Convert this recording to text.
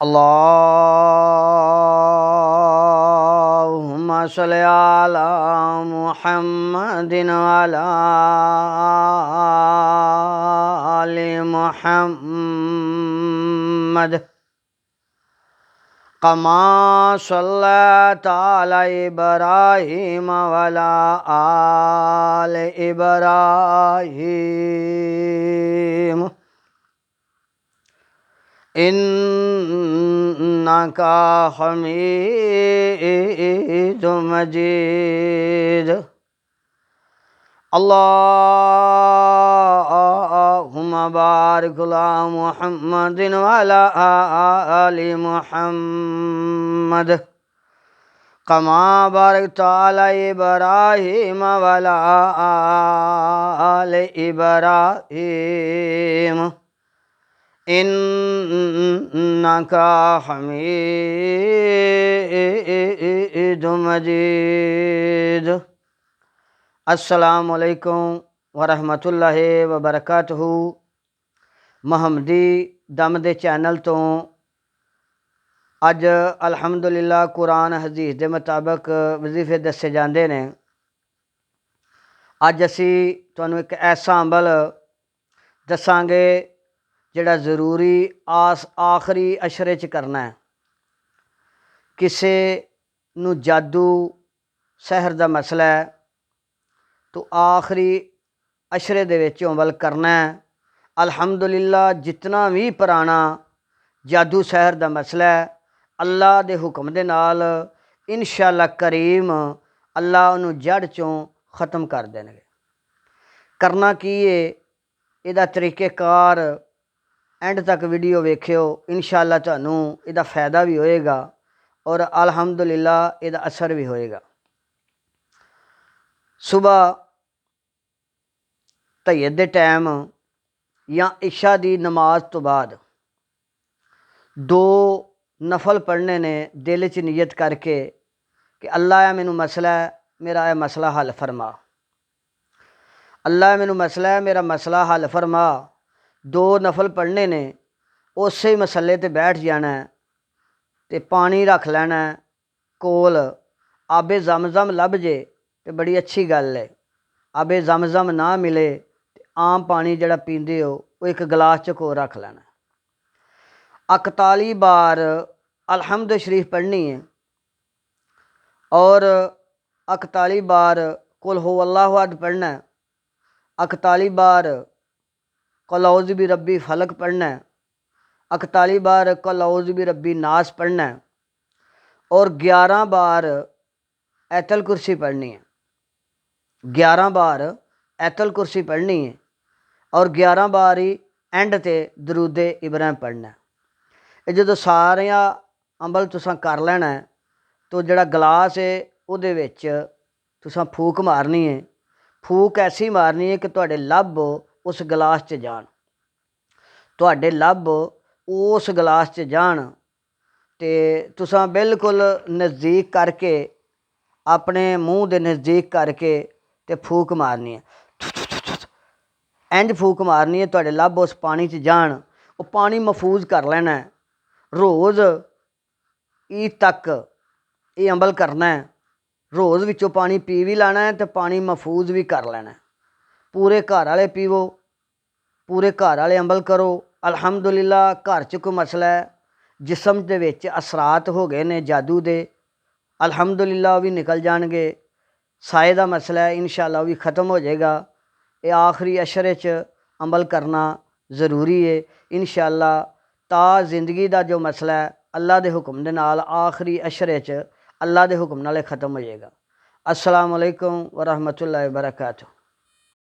अल्लाहुम्मा सल्लि अला मुहम्मदिन व अला आलि मुहम्मद कमा सल्लैता अला इब्राहीम व अला आलि इब्राहीम इन्नका हमीदुम मजीद। अल्लाहुम्मा बारिक अला मुहम्मदिन व अला आलि मुहम्मद कमा बारकता अला इब्राहीम व अला आलि इब्राहीम इन्नका हमीदुम मजीद। अस्सलामु अलैकुम वरहमतुल्लाहि वबरकातुहू। महमदी दम दे चैनल तो अज अल्हम्दुलिल्लाह कुरान हदीस के मुताबिक वजीफे दसे जाते हैं। अज असी तुहानू एक ऐसा अमल दसांगे जिहड़ा जरूरी आखिरी अशरे च करना है। किसी नू जादू सहर का मसला है तो आखिरी अशरे दे विच अमल करना है। अल्हम्दुलिल्लाह जितना भी पुराना जादू सहर का मसला है अल्लाह के हुक्म दे नाल इंशाअल्लाह करीम अल्लाह उन्होंने जड़ चों ख़त्म कर देंगे। करना की है, इहदा तरीक़ेकार एंड तक वीडियो वेखियो, इंशाअल्लाह तुहानू इहदा फ़ायदा भी होएगा और अल्हम्दुलिल्लाह इहदा असर भी होएगा। सुबह तहज्जुद दे टाइम या इशा दी नमाज तो बाद 2 नफल पढ़ने ने दिल च नीयत करके कि अल्लाह मैनू मसला है, मेरा यह मसला हल फरमा। अल्लाह मैनू मसला है, मेरा मसला हल फरमा। 2 नफल पढ़ने ने, उस मसले ते बैठ जाना है ते पानी रख लेना है कोल। आबे जमजम लभ जे तो बड़ी अच्छी गल है। आबे जमजम ना मिले तो आम पानी जिहड़ा पींदे हो वो एक गिलास च कोल रख लेना। 41 बार अलहमद शरीफ पढ़नी है और 41 बार कुल हो अल्लाहु अहद पढ़ना है। 41 बार कुल औज़ु बि रब्बी फलक पढ़ना है। 41 बार कुल औज़ु बि रब्बी नास पढ़ना है और 11 बार ऐतल कुर्सी पढ़नी है। 11 बार ऐतल कुर्सी पढ़नी है और 11 बार ही एंड ते दरूदे इब्राहिम पढ़ना है। ये जो सारिया अमल तुसां कर लेना है तो जिहड़ा गिलास है उहदे विच तुसां फूक मारनी है। फूक ऐसी मारनी है कि तुहाडे लभ उस गिलास च जान, तुहाडे लभ उस गिलास च जान ते तुसां बिल्कुल नज़दीक करके अपने मूँह दे नज़दीक करके ते फूक मारनी है। इंज फूक मारनी है तुहाडे लभ उस पानी च जान। वो पानी महफूज कर लेना है। रोज़ ईद तक ये अमल करना है। रोज़ विचों पानी पी भी लाना है तो पानी महफूज भी कर लेना है। पूरे घर वाले पीवो, पूरे घर वाले अमल करो। अल्हम्दुलिल्लाह घर च कोई मसला है, जिसम दे विच असरात हो गए ने जादू दे, अल्हम्दुलिल्लाह वो भी निकल जाएंगे। साए का मसला है इंशाअल्लाह वो भी ख़त्म हो जाएगा। ये आखिरी अशरे च अमल करना ज़रूरी है इंशाअल्लाह। ता जिंदगी का जो मसला है अल्लाह के हुक्म दे नाल आखिरी अशरे च अल्लाह के हुक्म नाल ख़त्म हो जाएगा। अस्सलामु अलैकुम वरहमतुल्लाहि वबरकातुहू।